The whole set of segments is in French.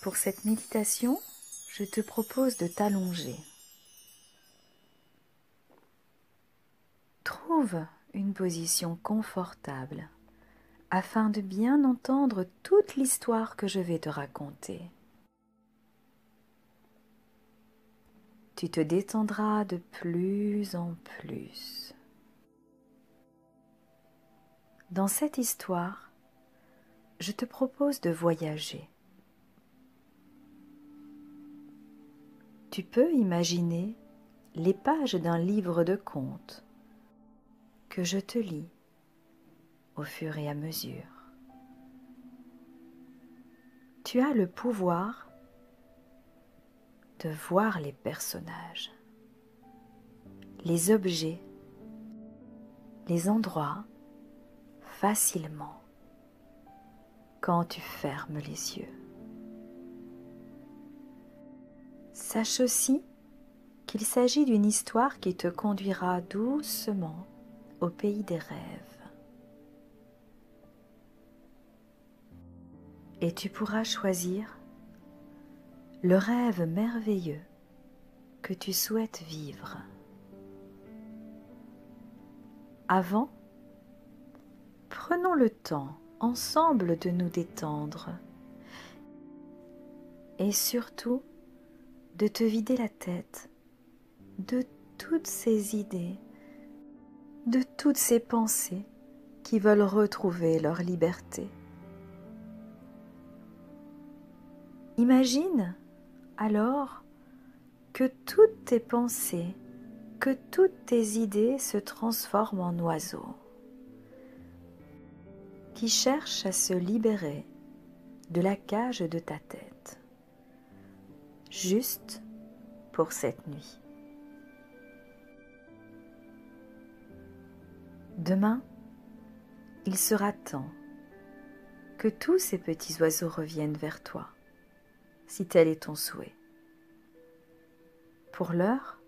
Pour cette méditation, je te propose de t'allonger. Trouve une position confortable afin de bien entendre toute l'histoire que je vais te raconter. Tu te détendras de plus en plus. Dans cette histoire, je te propose de voyager. Tu peux imaginer les pages d'un livre de contes que je te lis au fur et à mesure. Tu as le pouvoir de voir les personnages, les objets, les endroits facilement quand tu fermes les yeux. Sache aussi qu'il s'agit d'une histoire qui te conduira doucement au pays des rêves. Et tu pourras choisir le rêve merveilleux que tu souhaites vivre. Avant, prenons le temps ensemble de nous détendre et surtout de te vider la tête de toutes ces idées, de toutes ces pensées qui veulent retrouver leur liberté. Imagine alors que toutes tes pensées, que toutes tes idées se transforment en oiseaux qui cherchent à se libérer de la cage de ta tête, juste pour cette nuit. Demain, il sera temps que tous ces petits oiseaux reviennent vers toi, si tel est ton souhait. Pour l'heure,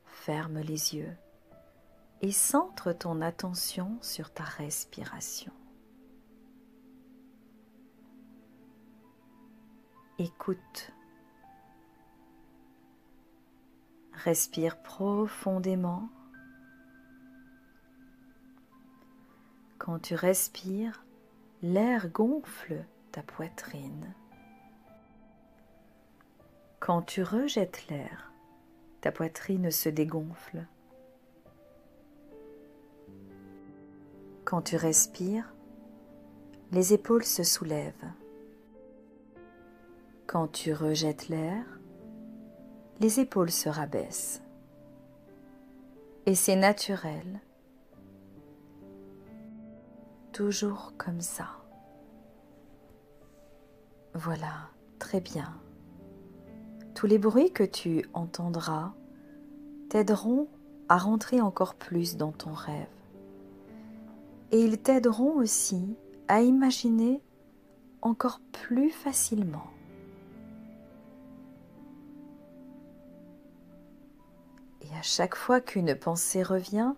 ferme les yeux et centre ton attention sur ta respiration. Écoute. Respire profondément. Quand tu respires, l'air gonfle ta poitrine. Quand tu rejettes l'air, ta poitrine se dégonfle. Quand tu respires, les épaules se soulèvent. Quand tu rejettes l'air, les épaules se rabaissent. Et c'est naturel. Toujours comme ça. Voilà, très bien. Tous les bruits que tu entendras t'aideront à rentrer encore plus dans ton rêve. Et ils t'aideront aussi à imaginer encore plus facilement. Et à chaque fois qu'une pensée revient,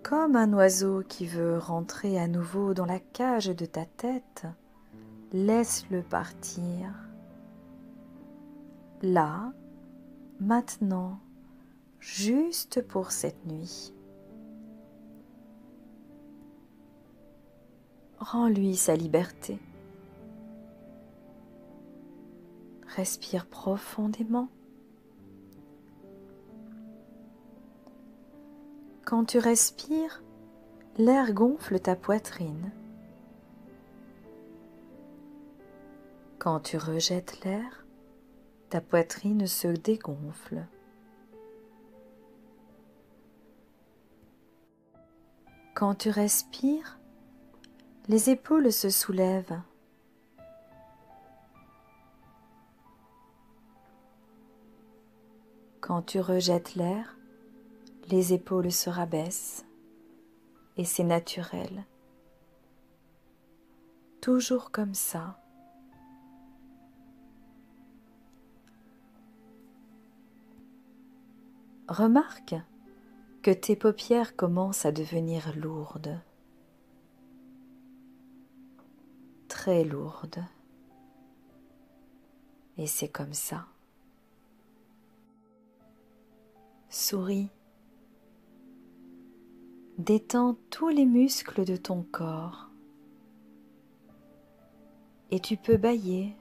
comme un oiseau qui veut rentrer à nouveau dans la cage de ta tête, laisse-le partir. Là, maintenant, juste pour cette nuit. Rends-lui sa liberté. Respire profondément. Quand tu respires, l'air gonfle ta poitrine. Quand tu rejettes l'air, ta poitrine se dégonfle. Quand tu respires, les épaules se soulèvent. Quand tu rejettes l'air, les épaules se rabaissent et c'est naturel. Toujours comme ça. Remarque que tes paupières commencent à devenir lourdes, très lourdes. Et c'est comme ça. Souris. Détends tous les muscles de ton corps. Et tu peux bâiller.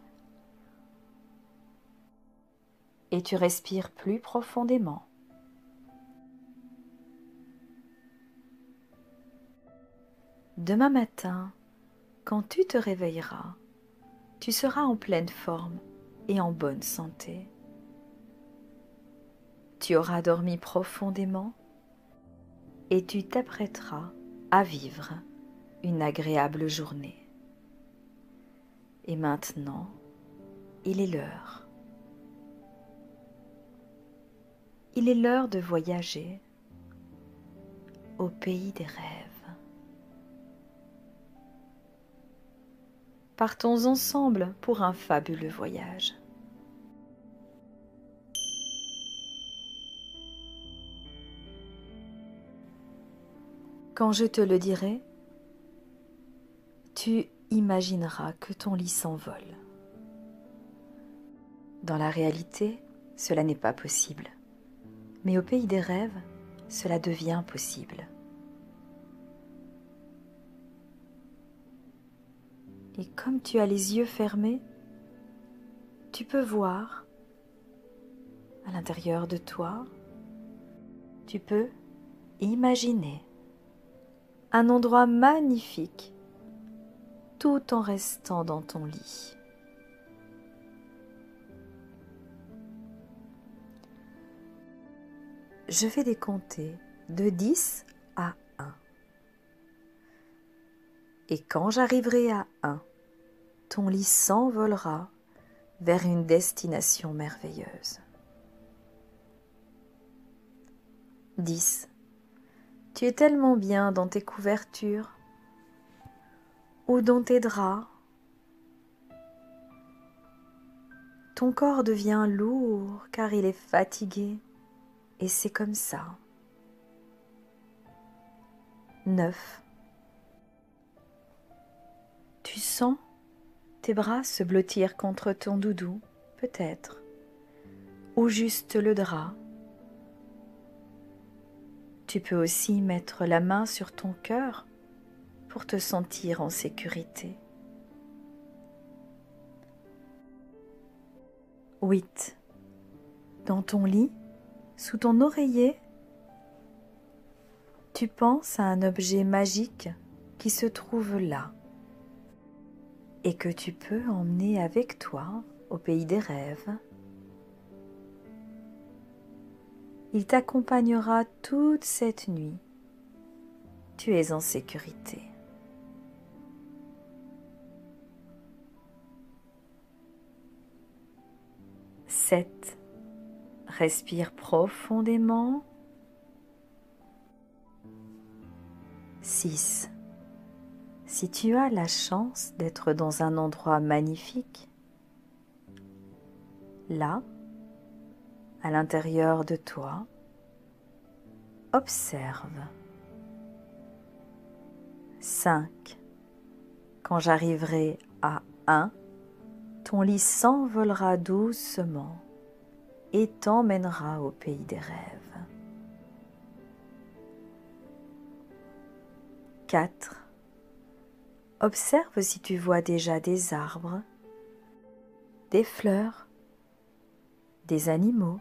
Et tu respires plus profondément. Demain matin, quand tu te réveilleras, tu seras en pleine forme et en bonne santé. Tu auras dormi profondément et tu t'apprêteras à vivre une agréable journée. Et maintenant, il est l'heure. Il est l'heure de voyager au pays des rêves. Partons ensemble pour un fabuleux voyage. Quand je te le dirai, tu imagineras que ton lit s'envole. Dans la réalité, cela n'est pas possible. Mais au pays des rêves, cela devient possible. Et comme tu as les yeux fermés, tu peux voir à l'intérieur de toi, tu peux imaginer un endroit magnifique tout en restant dans ton lit. Je vais décompter de 10 à 1. Et quand j'arriverai à 1, ton lit s'envolera vers une destination merveilleuse. 10. Tu es tellement bien dans tes couvertures ou dans tes draps. Ton corps devient lourd car il est fatigué et c'est comme ça. 9. Tu sens tes bras se blottir contre ton doudou, peut-être, ou juste le drap. Tu peux aussi mettre la main sur ton cœur pour te sentir en sécurité. 8. Dans ton lit, sous ton oreiller, tu penses à un objet magique qui se trouve là et que tu peux emmener avec toi au pays des rêves. Il t'accompagnera toute cette nuit. Tu es en sécurité. 7. Respire profondément. 6. Si tu as la chance d'être dans un endroit magnifique, là, à l'intérieur de toi, observe. 5. Quand j'arriverai à 1, ton lit s'envolera doucement et t'emmènera au pays des rêves. 4. Observe si tu vois déjà des arbres, des fleurs, des animaux,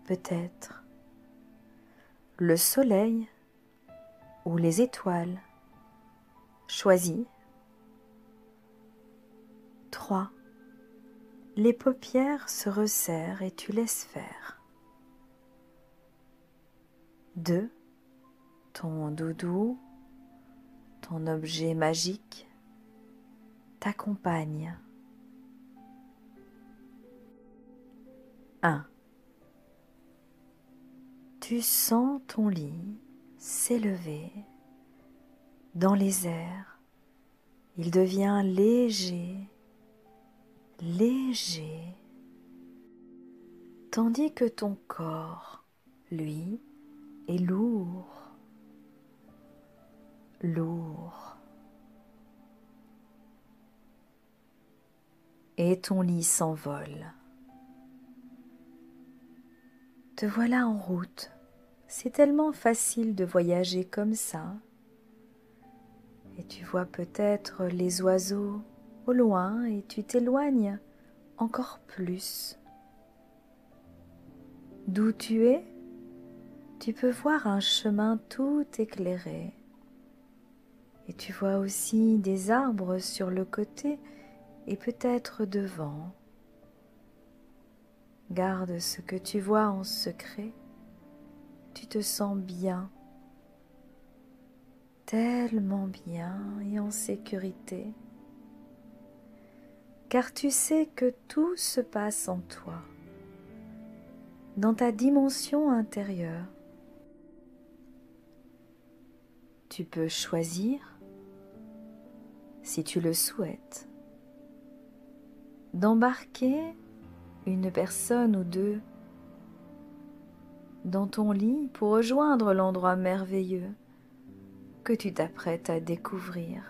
peut-être, le soleil ou les étoiles. Choisis. 3. Les paupières se resserrent et tu laisses faire. 2. Ton doudou, ton objet magique, t'accompagne. 1. Tu sens ton lit s'élever dans les airs. Il devient léger, léger, tandis que ton corps, lui, est lourd, lourd. et ton lit s'envole. Te voilà en route. C'est tellement facile de voyager comme ça. Et tu vois peut-être les oiseaux au loin et tu t'éloignes encore plus. D'où tu es, tu peux voir un chemin tout éclairé. Et tu vois aussi des arbres sur le côté et peut-être devant. Garde ce que tu vois en secret. Tu te sens bien, tellement bien et en sécurité, car tu sais que tout se passe en toi, dans ta dimension intérieure. Tu peux choisir, si tu le souhaites, d'embarquer une personne ou deux dans ton lit pour rejoindre l'endroit merveilleux que tu t'apprêtes à découvrir.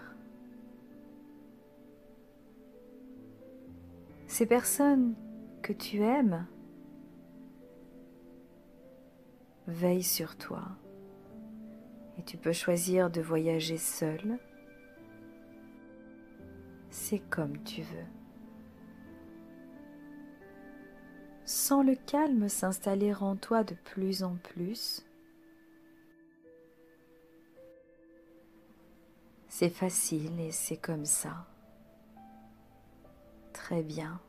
Ces personnes que tu aimes veillent sur toi et tu peux choisir de voyager seul. C'est comme tu veux. Sens le calme s'installer en toi de plus en plus. C'est facile et c'est comme ça. Très bien.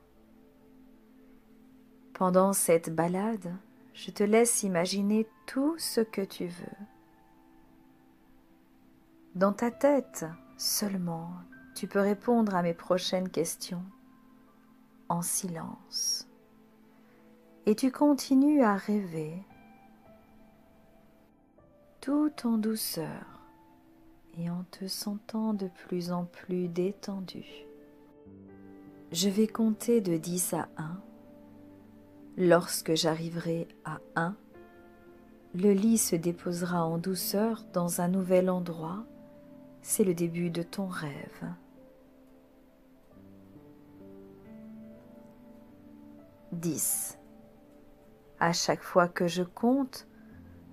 Pendant cette balade, je te laisse imaginer tout ce que tu veux. Dans ta tête seulement, tu peux répondre à mes prochaines questions en silence. Et tu continues à rêver tout en douceur et en te sentant de plus en plus détendu. Je vais compter de 10 à 1. Lorsque j'arriverai à 1, le lit se déposera en douceur dans un nouvel endroit. C'est le début de ton rêve. 10. À chaque fois que je compte,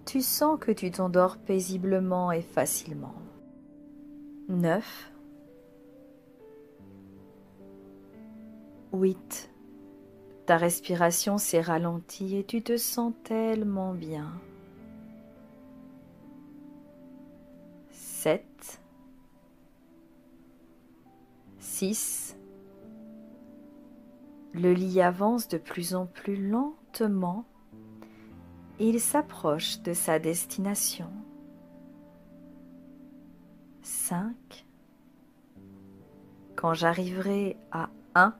tu sens que tu t'endors paisiblement et facilement. 9. 8. Ta respiration s'est ralentie et tu te sens tellement bien. 7. 6. Le lit avance de plus en plus lentement et il s'approche de sa destination. 5. Quand j'arriverai à 1,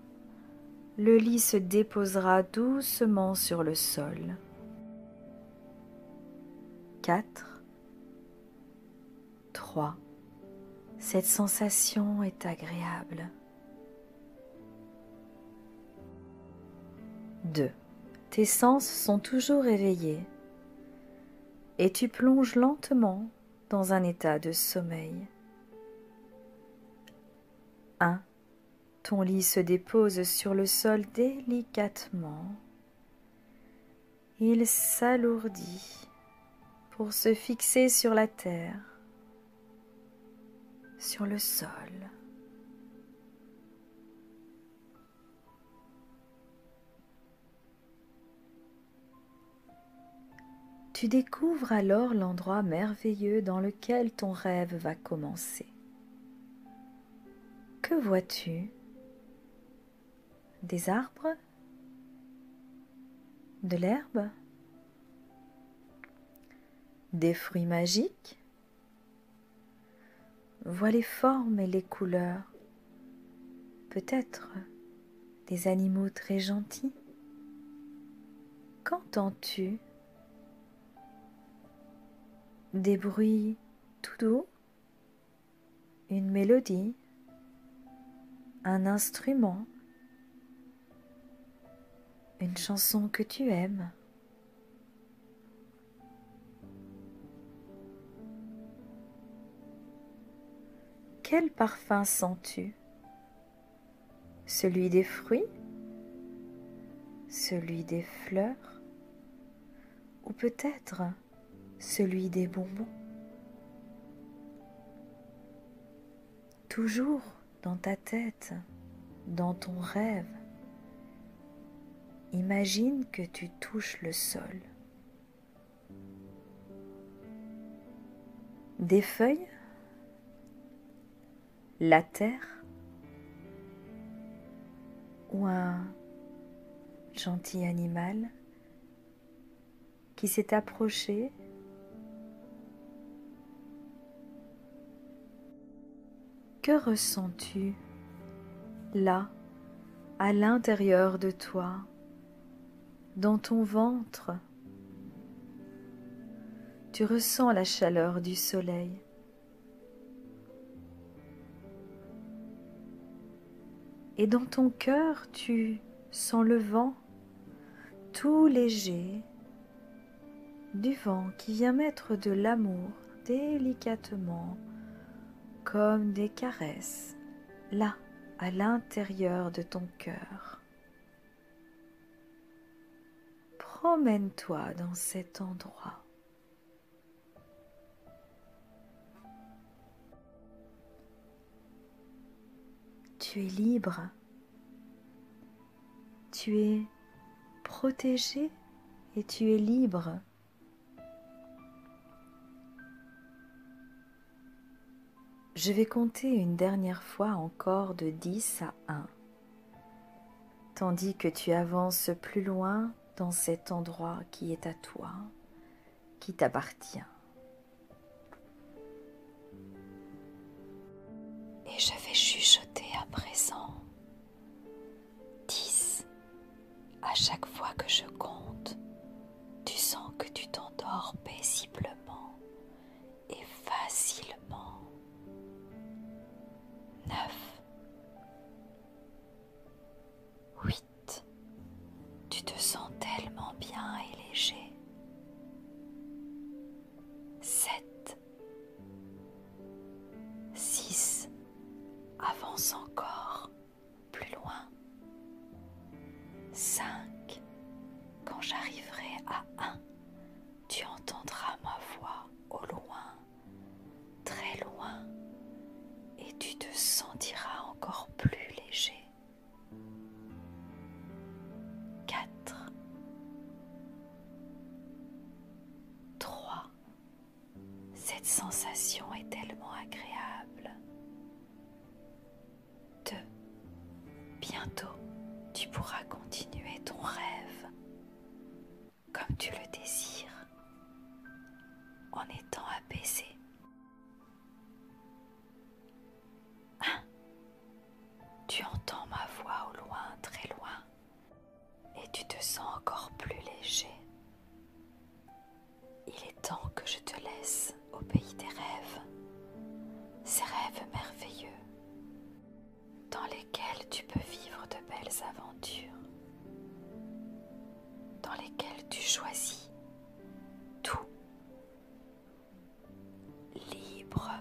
le lit se déposera doucement sur le sol. 4. 3. Cette sensation est agréable. 2. Tes sens sont toujours éveillés et tu plonges lentement dans un état de sommeil. 1. Ton lit se dépose sur le sol délicatement. Il s'alourdit pour se fixer sur la terre, sur le sol. Tu découvres alors l'endroit merveilleux dans lequel ton rêve va commencer. Que vois-tu? Des arbres? De l'herbe? Des fruits magiques? Vois les formes et les couleurs. Peut-être des animaux très gentils. Qu'entends-tu? Des bruits tout doux? Une mélodie? Un instrument? Une chanson que tu aimes? Quel parfum sens-tu? Celui des fruits? Celui des fleurs? Ou peut-être celui des bonbons? Toujours dans ta tête, dans ton rêve, imagine que tu touches le sol. Des feuilles? La terre? Ou un gentil animal qui s'est approché? Que ressens-tu là, à l'intérieur de toi, dans ton ventre? Tu ressens la chaleur du soleil. Et dans ton cœur, tu sens le vent tout léger, du vent qui vient mettre de l'amour délicatement, comme des caresses, là, à l'intérieur de ton cœur. Promène-toi dans cet endroit. Tu es libre. Tu es protégé et tu es libre. Je vais compter une dernière fois encore de 10 à 1, tandis que tu avances plus loin dans cet endroit qui est à toi, qui t'appartient. Et je vais chuchoter à présent 10. À chaque fois que je compte, tu sens que tu t'endors paisiblement et facilement. 9, 8, tu te sens tellement bien et léger. 7, 6, avance encore, plus loin. 5, quand j'arriverai à 1, tu entendras ma voix au loin, très loin, et tu te sentiras encore plus léger. 4, 3, cette sensation est tellement agréable. 2, bientôt tu pourras continuer ton rêve comme tu le désires, en étant apaisé. 1, tu entends ma voix au loin, très loin, et tu te sens encore plus léger. Il est temps que je te laisse au pays des rêves, ces rêves merveilleux dans lesquels tu peux vivre de belles aventures, dans lesquels tu choisis tout, libre.